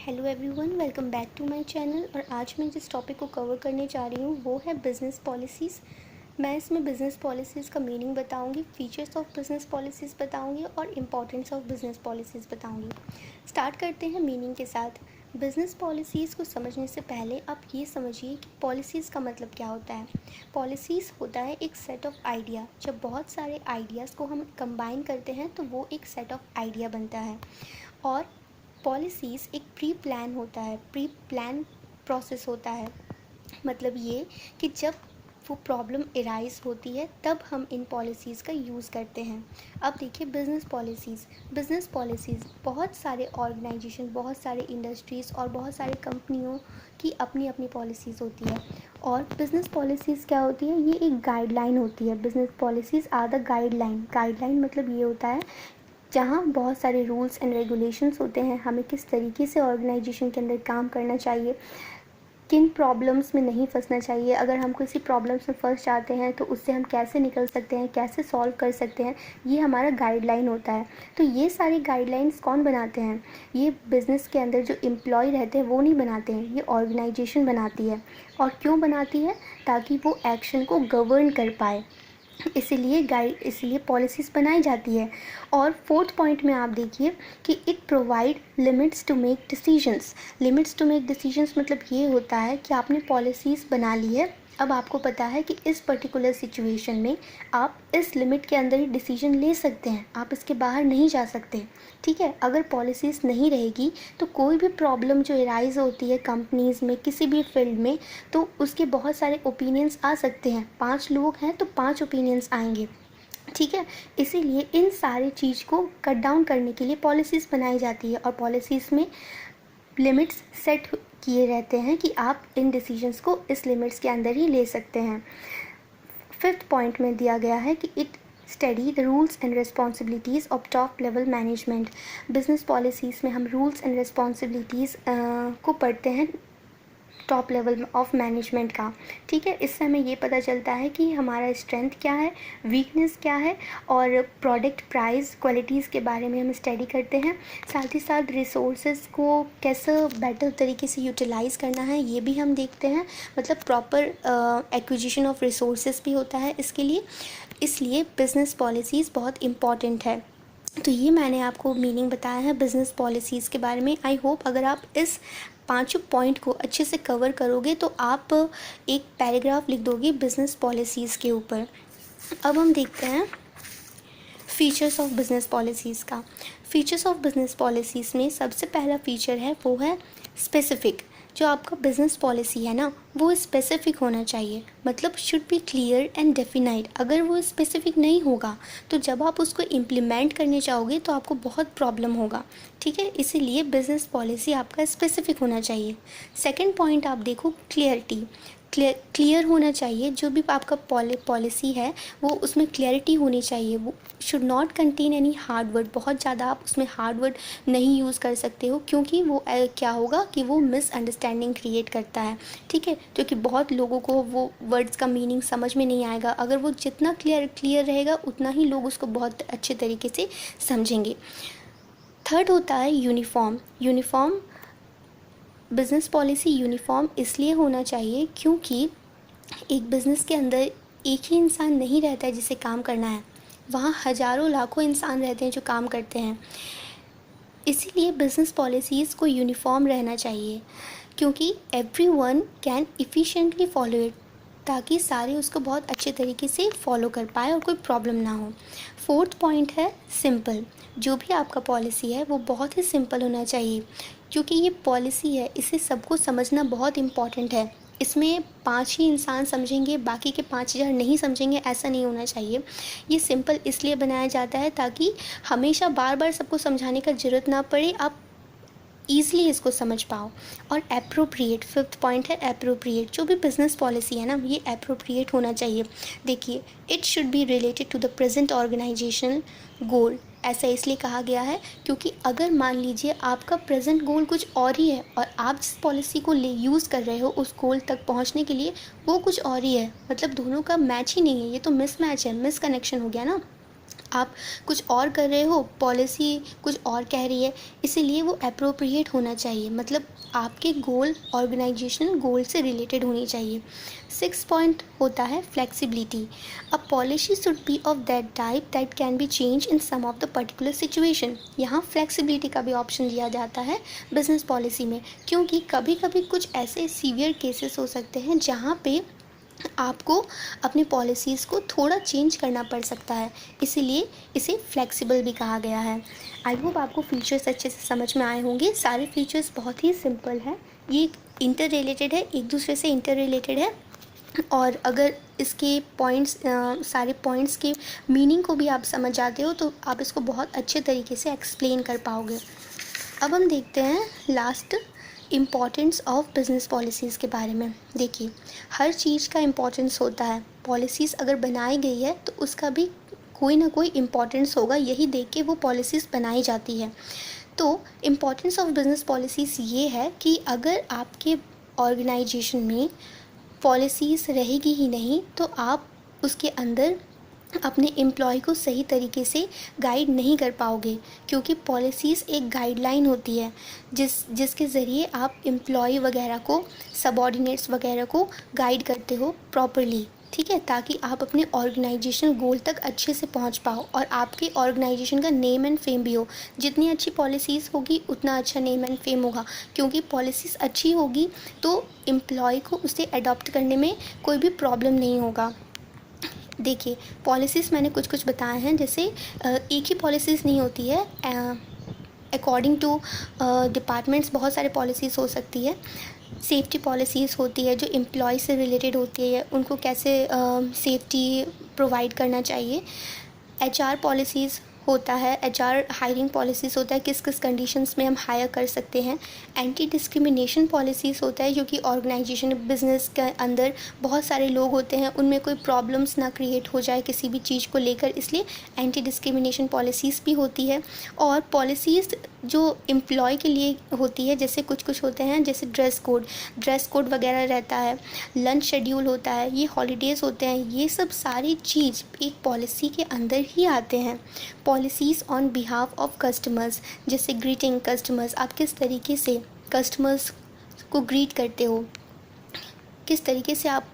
Hello everyone, welcome back to my channel. और आज मैं जिस टॉपिक को कवर करने जा रही हूँ वो है बिज़नेस पॉलिसीज़। मैं इसमें बिज़नेस पॉलिसीज़ का मीनिंग बताऊँगी, फीचर्स ऑफ बिज़नेस पॉलिसीज़ बताऊँगी और इम्पॉर्टेंस ऑफ बिज़नेस पॉलिसीज़ बताऊँगी। स्टार्ट करते हैं मीनिंग के साथ। बिज़नेस पॉलिसीज़ को समझने से पहले आप ये समझिए कि पॉलिसीज़ का मतलब क्या होता है। पॉलिसीज़ होता है एक सेट ऑफ आइडिया। जब बहुत सारे आइडियाज़ को हम कंबाइन करते हैं तो वो एक सेट ऑफ आइडिया बनता है। और पॉलिसीज़ एक प्री प्लान होता है, प्री प्लान प्रोसेस होता है। मतलब ये कि जब वो प्रॉब्लम एराइज होती है तब हम इन पॉलिसीज़ का यूज़ करते हैं। अब देखिए बिज़नेस पॉलिसीज़ बहुत सारे ऑर्गेनाइजेशन, बहुत सारे इंडस्ट्रीज़ और बहुत सारे कंपनियों की अपनी अपनी पॉलिसीज़ होती है। और बिज़नेस पॉलिसीज़ क्या होती है, ये एक गाइडलाइन होती है। Business policies are the guideline मतलब ये होता है जहाँ बहुत सारे रूल्स एंड रेगुलेशंस होते हैं, हमें किस तरीके से ऑर्गेनाइजेशन के अंदर काम करना चाहिए, किन प्रॉब्लम्स में नहीं फंसना चाहिए, अगर हम किसी प्रॉब्लम्स में फंस जाते हैं तो उससे हम कैसे निकल सकते हैं, कैसे सॉल्व कर सकते हैं, ये हमारा गाइडलाइन होता है। तो ये सारी गाइडलाइंस कौन बनाते हैं? ये बिज़नेस के अंदर जो एम्प्लॉय रहते हैं वो नहीं बनाते हैं, ये ऑर्गेनाइजेशन बनाती है। और क्यों बनाती है? ताकि वो एक्शन को गवर्न कर पाए, इसलिए पॉलिसीज़ बनाई जाती है। और फोर्थ पॉइंट में आप देखिए कि it provide limits to make decisions मतलब ये होता है कि आपने पॉलिसीज़ बना ली है। अब आपको पता है कि इस पर्टिकुलर सिचुएशन में आप इस लिमिट के अंदर ही डिसीजन ले सकते हैं, आप इसके बाहर नहीं जा सकते। ठीक है, अगर पॉलिसीज़ नहीं रहेगी तो कोई भी प्रॉब्लम जो एराइज होती है कंपनीज़ में, किसी भी फील्ड में, तो उसके बहुत सारे ओपिनियंस आ सकते हैं। 5 लोग हैं तो 5 ओपिनियंस आएंगे। ठीक है, इसीलिए इन सारी चीज़ को कट डाउन करने के लिए पॉलिसीज़ बनाई जाती है। और पॉलिसीज़ में लिमिट्स सेट किए रहते हैं कि आप इन डिसीजंस को इस लिमिट्स के अंदर ही ले सकते हैं। फिफ्थ पॉइंट में दिया गया है कि it study the rules and responsibilities of top level management. Business policies में हम रूल्स एंड रिस्पॉन्सिबिलिटीज़ को पढ़ते हैं टॉप लेवल ऑफ मैनेजमेंट का। ठीक है, इससे हमें ये पता चलता है कि हमारा स्ट्रेंथ क्या है, वीकनेस क्या है, और प्रोडक्ट प्राइस क्वालिटीज़ के बारे में हम स्टडी करते हैं। साथ ही साथ रिसोर्सेज को कैसे बेटर तरीके से यूटिलाइज़ करना है ये भी हम देखते हैं। मतलब प्रॉपर एक्विजिशन ऑफ रिसोर्सेज भी होता है इसके लिए। इसलिए बिज़नेस पॉलिसीज़ बहुत इम्पॉर्टेंट है। तो ये मैंने आपको मीनिंग बताया है बिज़नेस पॉलिसीज़ के बारे में। आई होप अगर आप इस पांचों पॉइंट को अच्छे से कवर करोगे तो आप एक पैराग्राफ लिख दोगे बिज़नेस पॉलिसीज़ के ऊपर। अब हम देखते हैं फीचर्स ऑफ बिज़नेस पॉलिसीज़ का। फीचर्स ऑफ बिज़नेस पॉलिसीज़ में सबसे पहला फीचर है वो है स्पेसिफिक। जो आपका बिज़नेस पॉलिसी है ना वो स्पेसिफिक होना चाहिए, मतलब should be clear and definite. अगर वो स्पेसिफिक नहीं होगा तो जब आप उसको इम्प्लीमेंट करने चाहोगे तो आपको बहुत प्रॉब्लम होगा। ठीक है, इसीलिए बिज़नेस पॉलिसी आपका स्पेसिफिक होना चाहिए। सेकंड पॉइंट आप देखो, क्लियरिटी। क्लियर होना चाहिए, जो भी आपका पॉलिसी है वो उसमें क्लैरिटी होनी चाहिए। वो should not contain any hard word. बहुत ज़्यादा आप उसमें हार्ड वर्ड नहीं यूज़ कर सकते हो, क्योंकि वो क्या होगा कि वो मिसअंडरस्टैंडिंग क्रिएट करता है। ठीक है, क्योंकि बहुत लोगों को वो वर्ड्स का मीनिंग समझ में नहीं आएगा। अगर वो जितना क्लियर रहेगा उतना ही लोग उसको बहुत अच्छे तरीके से समझेंगे। थर्ड होता है यूनिफॉर्म। बिज़नेस पॉलिसी यूनिफॉर्म इसलिए होना चाहिए क्योंकि एक बिज़नेस के अंदर एक ही इंसान नहीं रहता है जिसे काम करना है, वहाँ हज़ारों लाखों इंसान रहते हैं जो काम करते हैं। इसीलिए बिज़नेस पॉलिसीज़ को यूनिफॉर्म रहना चाहिए, क्योंकि एवरीवन कैन इफ़िशिएंटली फॉलो इट, ताकि सारे उसको बहुत अच्छे तरीके से फॉलो कर पाए और कोई प्रॉब्लम ना हो। फोर्थ पॉइंट है सिंपल। जो भी आपका पॉलिसी है वो बहुत ही सिंपल होना चाहिए, क्योंकि ये पॉलिसी है, इसे सबको समझना बहुत इम्पॉर्टेंट है। इसमें 5 ही इंसान समझेंगे, बाकी के 5,000 नहीं समझेंगे, ऐसा नहीं होना चाहिए। ये सिंपल इसलिए बनाया जाता है ताकि हमेशा बार बार सबको समझाने का ज़रूरत ना पड़े, आप ईज़िली इसको समझ पाओ। और एप्रोप्रिएट, फिफ्थ पॉइंट है एप्रोप्रिएट। जो भी बिज़नेस पॉलिसी है ना ये एप्रोप्रिएट होना चाहिए। देखिए, it should be related to the present organizational goal. ऐसा इसलिए कहा गया है क्योंकि अगर मान लीजिए आपका प्रेजेंट गोल कुछ और ही है और आप जिस पॉलिसी को यूज़ कर रहे हो उस गोल तक पहुंचने के लिए वो कुछ और ही है, मतलब दोनों का मैच ही नहीं है, ये तो मिसमैच है, मिसकनेक्शन हो गया ना। आप कुछ और कर रहे हो, पॉलिसी कुछ और कह रही है, इसीलिए वो एप्रोप्रिएट होना चाहिए, मतलब आपके गोल ऑर्गेनाइजेशनल गोल से रिलेटेड होनी चाहिए। 6 पॉइंट होता है flexibility. A policy should be of that type that can be change in some of the particular situation. यहाँ फ्लेक्सिबिलिटी का भी ऑप्शन दिया जाता है बिजनेस पॉलिसी में, क्योंकि कभी कभी कुछ ऐसे सीवियर केसेस हो सकते हैं जहाँ पे आपको अपनी पॉलिसीज़ को थोड़ा चेंज करना पड़ सकता है, इसीलिए इसे फ्लेक्सिबल भी कहा गया है। आई होप आपको फीचर्स अच्छे से समझ में आए होंगे। सारे फीचर्स बहुत ही सिंपल हैं, ये इंटर रिलेटेड है, एक दूसरे से इंटर रिलेटेड है, और अगर इसके पॉइंट्स सारे पॉइंट्स के मीनिंग को भी आप समझ जाते हो तो आप इसको बहुत अच्छे तरीके से एक्सप्लेन कर पाओगे। अब हम देखते हैं last importance of business policies के बारे में। देखिए, हर चीज़ का इम्पोर्टेंस होता है, पॉलिसीज़ अगर बनाई गई है तो उसका भी कोई ना कोई इम्पोर्टेंस होगा, यही देख के वो पॉलिसीज़ बनाई जाती है। तो इम्पॉर्टेंस ऑफ बिजनेस पॉलिसीज़ ये है कि अगर आपके ऑर्गेनाइजेशन में पॉलिसीज़ रहेगी ही नहीं तो आप उसके अंदर अपने एम्प्लॉय को सही तरीके से गाइड नहीं कर पाओगे, क्योंकि पॉलिसीज़ एक गाइडलाइन होती है जिसके ज़रिए आप एम्प्लॉय वगैरह को, सबॉर्डिनेट्स वगैरह को गाइड करते हो प्रॉपरली, ठीक है, ताकि आप अपने ऑर्गेनाइजेशन गोल तक अच्छे से पहुंच पाओ और आपके ऑर्गेनाइजेशन का नेम एंड फेम भी हो। जितनी अच्छी पॉलिसीज़ होगी उतना अच्छा नेम एंड फेम होगा, क्योंकि पॉलिसीज़ अच्छी होगी तो एम्प्लॉय को उसे अडॉप्ट करने में कोई भी प्रॉब्लम नहीं होगा। देखिए, पॉलिसीज़ मैंने कुछ कुछ बताए हैं, जैसे एक ही पॉलिसीज़ नहीं होती है, अकॉर्डिंग टू डिपार्टमेंट्स बहुत सारे पॉलिसीज़ हो सकती है। सेफ्टी पॉलिसीज़ होती है जो एम्प्लॉय से रिलेटेड होती है, उनको कैसे सेफ्टी प्रोवाइड करना चाहिए। एचआर पॉलिसीज़ होता है, एचआर हायरिंग पॉलिसीज़ होता है, किस किस कंडीशंस में हम हायर कर सकते हैं। एंटी डिस्क्रिमिनेशन पॉलिसीज़ होता है, क्योंकि ऑर्गेनाइजेशन बिजनेस के अंदर बहुत सारे लोग होते हैं, उनमें कोई प्रॉब्लम्स ना क्रिएट हो जाए किसी भी चीज़ को लेकर, इसलिए एंटी डिस्क्रिमिनेशन पॉलिसीज़ भी होती है। और पॉलिसीज़ जो एम्प्लॉय के लिए होती है, जैसे कुछ कुछ होते हैं, जैसे ड्रेस कोड वगैरह रहता है, लंच शेड्यूल होता है, ये हॉलीडेज़ होते हैं, ये सब सारी चीज़ एक पॉलिसी के अंदर ही आते हैं। Policies on behalf of customers, जैसे ग्रीटिंग कस्टमर्स, आप किस तरीके से कस्टमर्स को ग्रीट करते हो, किस तरीके से आपका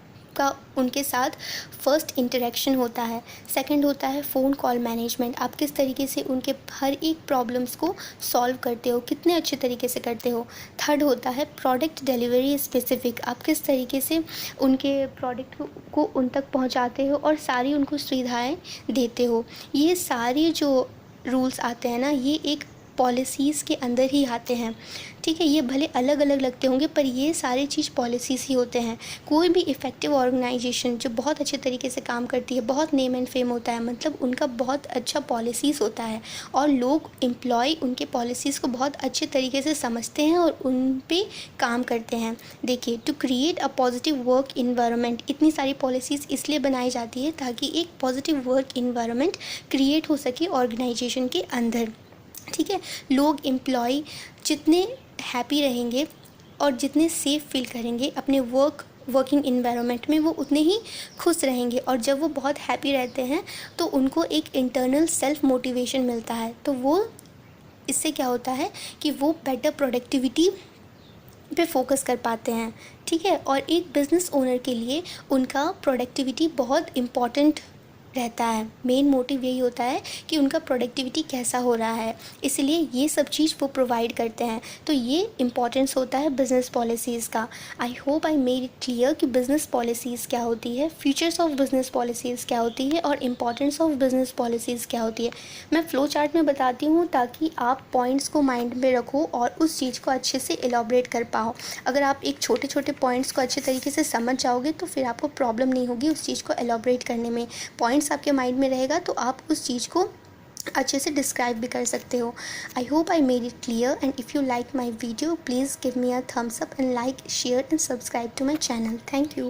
उनके साथ फर्स्ट इंटरेक्शन होता है। सेकंड होता है फ़ोन कॉल मैनेजमेंट, आप किस तरीके से उनके हर एक प्रॉब्लम्स को सॉल्व करते हो, कितने अच्छे तरीके से करते हो। थर्ड होता है प्रोडक्ट डिलीवरी स्पेसिफिक, आप किस तरीके से उनके प्रोडक्ट को उन तक पहुंचाते हो और सारी उनको सुविधाएं देते हो। ये सारे जो रूल्स आते हैं ना, ये एक पॉलिसीज़ के अंदर ही आते हैं, ठीक है। ये भले अलग अलग लगते होंगे पर ये सारी चीज़ पॉलिसीज़ ही होते हैं। कोई भी इफ़ेक्टिव ऑर्गेनाइजेशन जो बहुत अच्छे तरीके से काम करती है, बहुत नेम एंड फेम होता है, मतलब उनका बहुत अच्छा पॉलिसीज़ होता है और लोग एम्प्लॉय उनके पॉलिसीज़ को बहुत अच्छे तरीके से समझते हैं और उन पे काम करते हैं। देखिए, to create a positive work environment, इतनी सारी पॉलिसीज़ इसलिए बनाई जाती है ताकि एक पॉजिटिव वर्क इन्वायरमेंट क्रिएट हो सके ऑर्गेनाइजेशन के अंदर, ठीक है। लोग एम्प्लॉय जितने हैप्पी रहेंगे और जितने सेफ़ फील करेंगे अपने वर्किंग इन्वायरमेंट में, वो उतने ही खुश रहेंगे, और जब वो बहुत हैप्पी रहते हैं तो उनको एक इंटरनल सेल्फ मोटिवेशन मिलता है, तो वो इससे क्या होता है कि वो बेटर प्रोडक्टिविटी पे फोकस कर पाते हैं, ठीक है। और एक बिज़नेस ओनर के लिए उनका प्रोडक्टिविटी बहुत इम्पॉर्टेंट रहता है। मेन मोटिव यही होता है कि उनका प्रोडक्टिविटी कैसा हो रहा है, इसलिए ये सब चीज़ वो प्रोवाइड करते हैं। तो ये इम्पॉर्टेंस होता है बिज़नेस पॉलिसीज़ का। आई hope I made it clear कि बिज़नेस पॉलिसीज़ क्या होती है, फीचर्स ऑफ बिज़नेस पॉलिसीज़ क्या होती है और इम्पॉर्टेंस ऑफ बिज़नेस पॉलिसीज़ क्या होती है। मैं फ्लो चार्ट में बताती हूँ ताकि आप पॉइंट्स को माइंड में रखो और उस चीज़ को अच्छे से एलॉबरेट कर पाओ। अगर आप एक छोटे छोटे पॉइंट्स को अच्छे तरीके से समझ जाओगे तो फिर आपको प्रॉब्लम नहीं होगी उस चीज़ को एलॉबरेट करने में। पॉइंट्स आपके माइंड में रहेगा तो आप उस चीज़ को अच्छे से डिस्क्राइब भी कर सकते हो। I hope I made it clear, and if you like my video please give me a thumbs up and like, share and subscribe to my channel. Thank you.